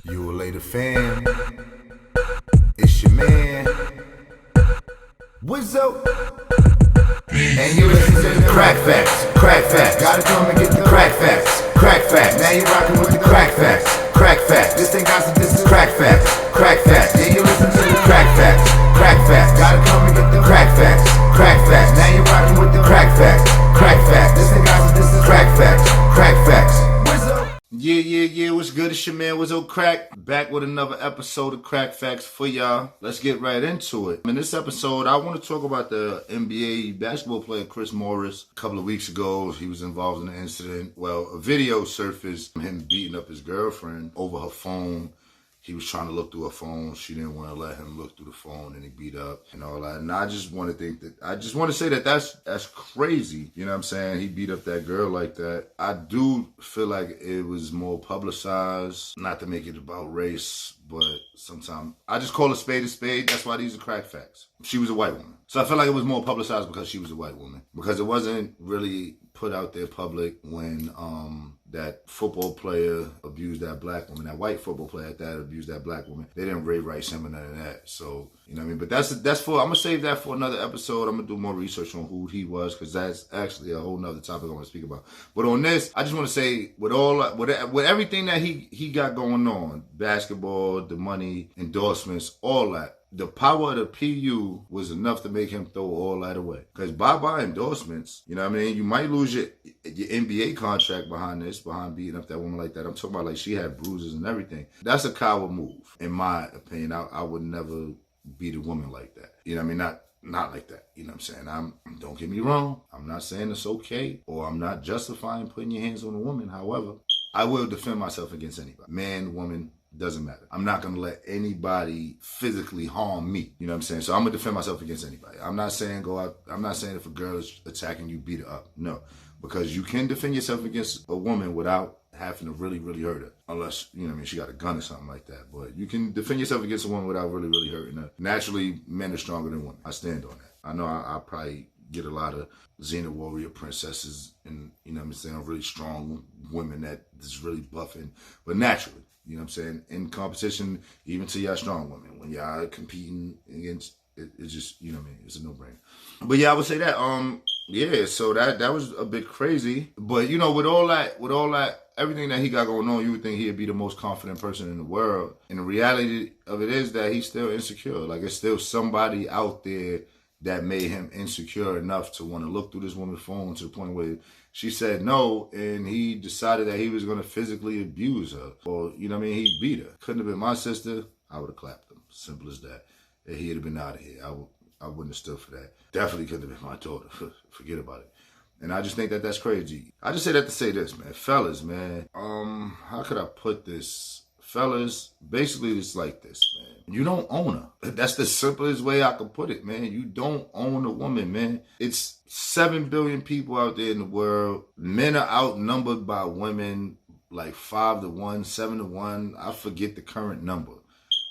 You will later fam. It's your man, Wizzo. And you listen to the Cracc Facts. Cracc Facts. Gotta come and get the Cracc Facts. Cracc Facts. Now you rockin' with the Cracc Facts. Cracc Facts. This ain't gossip, this is Cracc Facts. Cracc Facts. Yeah, you listen to the Cracc Facts. Cracc Facts. Gotta come and get the Cracc Facts. Cracc Facts. Now you rockin' with the Cracc Facts. Cracc Facts. This ain't gossip, this is Cracc Facts. Cracc Facts. Yeah, what's good? It's your man, Wizzo Cracc, back with another episode of Cracc Facts for y'all. Let's get right into it. In this episode, I want to talk about the NBA basketball player Kris Morris. A couple of weeks ago, he was involved in an incident. Well, a video surfaced of him beating up his girlfriend over her phone. He was trying to look through her phone. She didn't want to let him look through the phone, and he beat up and all that. And I just want to say that that's crazy. You know what I'm saying? He beat up that girl like that. I do feel like it was more publicized, not to make it about race, but sometimes I just call a spade a spade. That's why these are Cracc Facts. She was a white woman. So I feel like it was more publicized because she was a white woman. Because it wasn't really put out there public when that football player abused that black woman, that white football player at that abused that black woman. They didn't rape rights him or none of that. So, you know what I mean? But that's for, I'm going to save that for another episode. I'm going to do more research on who he was, because that's actually a whole nother topic I want to speak about. But on this, I just want to say with everything that he got going on, basketball, the money, endorsements, all that, the power of the PU was enough to make him throw all that away. Because bye-bye endorsements, you know what I mean? You might lose your NBA contract behind beating up that woman like that. I'm talking about like she had bruises and everything. That's a coward move, in my opinion. I would never beat a woman like that. You know what I mean? Not like that. You know what I'm saying? Don't get me wrong. I'm not saying it's okay, or I'm not justifying putting your hands on a woman. However, I will defend myself against anybody. Man, woman, doesn't matter. I'm not going to let anybody physically harm me. You know what I'm saying? So I'm going to defend myself against anybody. I'm not saying go out. I'm not saying if a girl is attacking you, beat her up. No. Because you can defend yourself against a woman without having to really, really hurt her. Unless, you know what I mean, she got a gun or something like that. But you can defend yourself against a woman without really, really hurting her. Naturally, men are stronger than women. I stand on that. I know I probably get a lot of Xena warrior princesses and, you know what I'm saying, really strong women that is really buffing. But naturally, you know what I'm saying, in competition, even to y'all strong women, when y'all competing against, it's just, you know what I mean, it's a no-brainer. But yeah, I would say that, yeah, so that was a bit crazy. But, you know, with all that, everything that he got going on, you would think he'd be the most confident person in the world. And the reality of it is that he's still insecure. Like, it's still somebody out there that made him insecure enough to want to look through this woman's phone to the point where she said no, and he decided that he was going to physically abuse her. Or, you know what I mean, he beat her. Couldn't have been my sister, I would have clapped him. Simple as that. And he'd have been out of here. I wouldn't have stood for that. Definitely couldn't have been my daughter. Forget about it. And I just think that that's crazy. I just say that to say this, man. Fellas, man. How could I put this? Fellas, basically it's like this, man. You don't own her. That's the simplest way I could put it, man. You don't own a woman, man. It's 7 billion people out there in the world. Men are outnumbered by women like 5 to 1, 7 to 1. I forget the current number.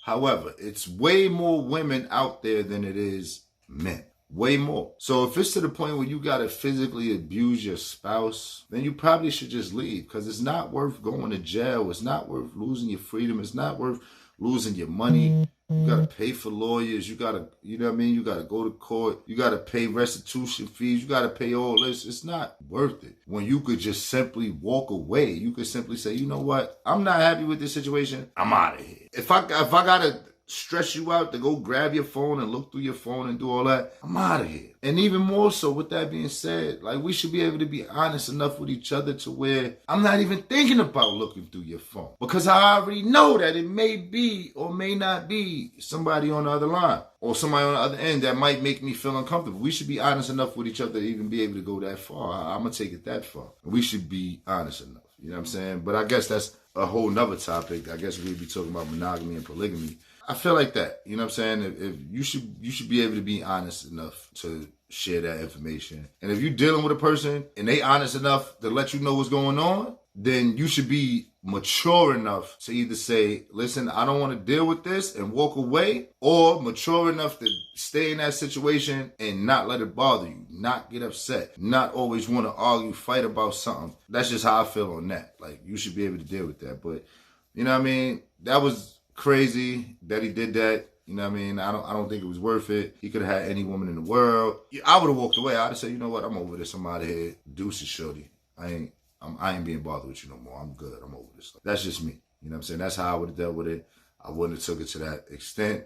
However, it's way more women out there than it is men. Way more. So if it's to the point where you got to physically abuse your spouse, then you probably should just leave, because it's not worth going to jail. It's not worth losing your freedom. It's not worth losing your money. You got to pay for lawyers. You got to, you know what I mean? You got to go to court. You got to pay restitution fees. You got to pay all this. It's not worth it. When you could just simply walk away. You could simply say, you know what? I'm not happy with this situation. I'm out of here. If I got to stress you out to go grab your phone and look through your phone and do all that, I'm out of here. And even more so, with that being said, like, we should be able to be honest enough with each other to where I'm not even thinking about looking through your phone, because I already know that it may be or may not be somebody on the other line or somebody on the other end that might make me feel uncomfortable. We should be honest enough with each other to even be able to go that far. I'm going to take it that far. We should be honest enough. You know what I'm saying? But I guess that's a whole nother topic. I guess we'd be talking about monogamy and polygamy. I feel like that. You know what I'm saying? If you should be able to be honest enough to share that information. And if you're dealing with a person and they honest enough to let you know what's going on, then you should be mature enough to either say, listen, I don't want to deal with this and walk away, or mature enough to stay in that situation and not let it bother you, not get upset, not always want to argue, fight about something. That's just how I feel on that. Like, you should be able to deal with that. But You know what I mean? That was crazy that he did that. You know what I mean? I don't think it was worth it. He could have had any woman in the world. I would have walked away. I'd have said, you know what? I'm over this. I'm out of here. Deuces, shorty. I ain't being bothered with you no more. I'm good. I'm over this. That's just me. You know what I'm saying? That's how I would have dealt with it. I wouldn't have took it to that extent.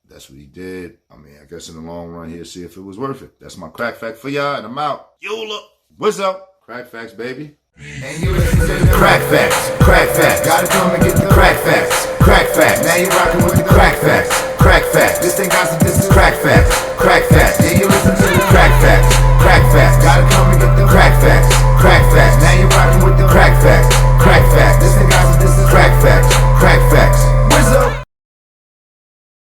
That's what he did. I mean, I guess in the long run, he'll see if it was worth it. That's my crack fact for y'all, and I'm out. Yola. What's up? Crack facts, baby. And you listen to the crack facts, crack facts. Gotta come and get the crack facts, crack facts. Now you rockin' with the crack facts, crack facts. This ain't gossip, this is crack facts, crack